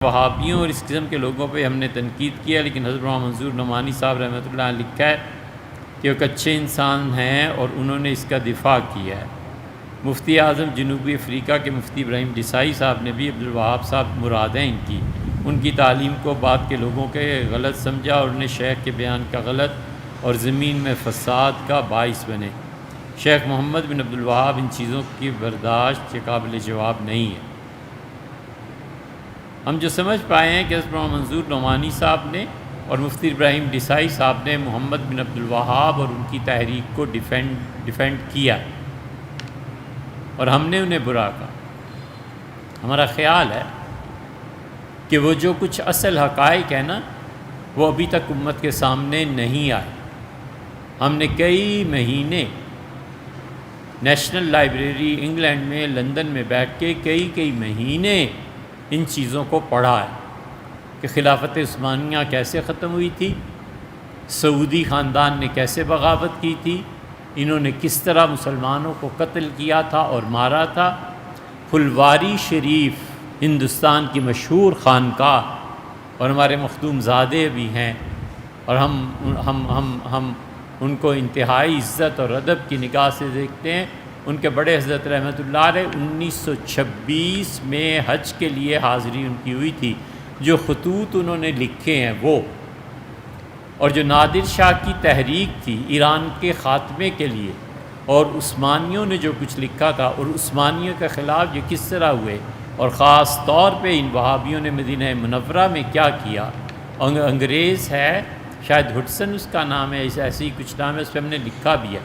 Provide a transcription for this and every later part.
وہابیوں اور اس قسم کے لوگوں پہ ہم نے تنقید کیا، لیکن حضرت مولانا منظور نعمانی صاحب رحمۃ اللہ علیہ لکھا ہے کہ وہ ایک اچھے انسان ہیں اور انہوں نے اس کا دفاع کیا ہے۔ مفتی اعظم جنوبی افریقہ کے مفتی ابراہیم ڈیسائی صاحب نے بھی عبدالوہاب صاحب مراد ہیں ان کی تعلیم کو بعد کے لوگوں کے غلط سمجھا اور انہیں شیخ کے بیان کا غلط اور زمین میں فساد کا باعث بنے۔ شیخ محمد بن عبدالوہاب ان چیزوں کی برداشت کے قابل جواب نہیں ہے۔ ہم جو سمجھ پائے ہیں کہ حضرت مولانا منظور نعمانی صاحب نے اور مفتی ابراہیم ڈیسائی صاحب نے محمد بن عبدالوہاب اور ان کی تحریک کو ڈیفینڈ کیا اور ہم نے انہیں برا کہا۔ ہمارا خیال ہے کہ وہ جو کچھ اصل حقائق ہے نا، وہ ابھی تک امت کے سامنے نہیں آئے۔ ہم نے کئی مہینے نیشنل لائبریری انگلینڈ میں لندن میں بیٹھ کے کئی مہینے ان چیزوں کو پڑھا ہے کہ خلافت عثمانیہ کیسے ختم ہوئی تھی، سعودی خاندان نے کیسے بغاوت کی تھی، انہوں نے کس طرح مسلمانوں کو قتل کیا تھا اور مارا تھا۔ پھلواری شریف ہندوستان کی مشہور خانقاہ اور ہمارے مخدوم زادے بھی ہیں، اور ہم ان کو انتہائی عزت اور ادب کی نگاہ سے دیکھتے ہیں۔ ان کے بڑے حضرت رحمۃ اللہ علیہ 1926 میں حج کے لیے حاضری ان کی ہوئی تھی۔ جو خطوط انہوں نے لکھے ہیں وہ، اور جو نادر شاہ کی تحریک تھی ایران کے خاتمے کے لیے، اور عثمانیوں نے جو کچھ لکھا تھا اور عثمانیوں کے خلاف یہ کس طرح ہوئے، اور خاص طور پہ ان وہابیوں نے مدینہ منورہ میں کیا کیا۔ انگریز ہے، شاید ہڈسن اس کا نام ہے، ایسے ہی کچھ نام ہے، اس پہ ہم نے لکھا بھی ہے۔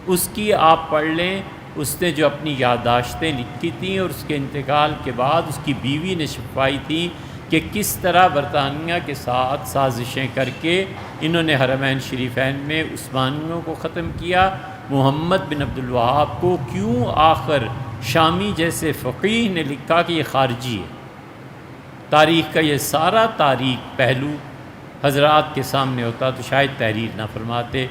اس کی آپ پڑھ لیں، اس نے جو اپنی یادداشتیں لکھی تھیں اور اس کے انتقال کے بعد اس کی بیوی نے چھپوائی تھی کہ کس طرح برطانیہ کے ساتھ سازشیں کر کے انہوں نے حرمین شریفین میں عثمانیوں کو ختم کیا۔ محمد بن عبدالوہاب کو کیوں آخر شامی جیسے فقیہ نے لکھا کہ یہ خارجی ہے۔ تاریخ کا یہ سارا تاریخ پہلو حضرات کے سامنے ہوتا تو شاید تحریر نہ فرماتے،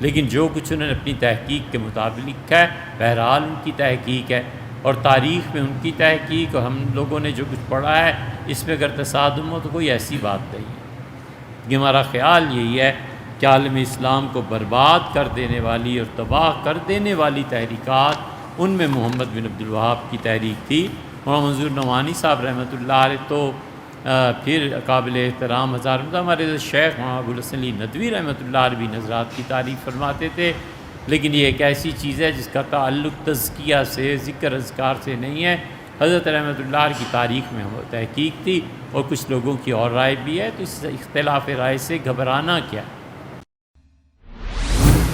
لیکن جو کچھ انہوں نے اپنی تحقیق کے مطابق لکھا ہے، بہرحال ان کی تحقیق ہے، اور تاریخ میں ان کی تحقیق اور ہم لوگوں نے جو کچھ پڑھا ہے اس میں اگر تصادم ہو تو کوئی ایسی بات نہیں ہے۔ یہ ہمارا خیال یہی ہے کہ عالم اسلام کو برباد کر دینے والی اور تباہ کر دینے والی تحریکات، ان میں محمد بن عبدالوہاب کی تحریک تھی۔ مولانا منظور نعمانی صاحب رحمۃ اللہ علیہ تو پھر قابل احترام ہمارے شیخ مولانا ابوالحسن علی ندوی رحمۃ اللہ علیہ بھی نظرات کی تعریف فرماتے تھے، لیکن یہ ایک ایسی چیز ہے جس کا تعلق تزکیہ سے، ذکر اذکار سے نہیں ہے۔ حضرت رحمۃ اللہ علیہ کی تاریخ میں تحقیق تھی اور کچھ لوگوں کی اور رائے بھی ہے، تو اس اختلاف رائے سے گھبرانا کیا ہے۔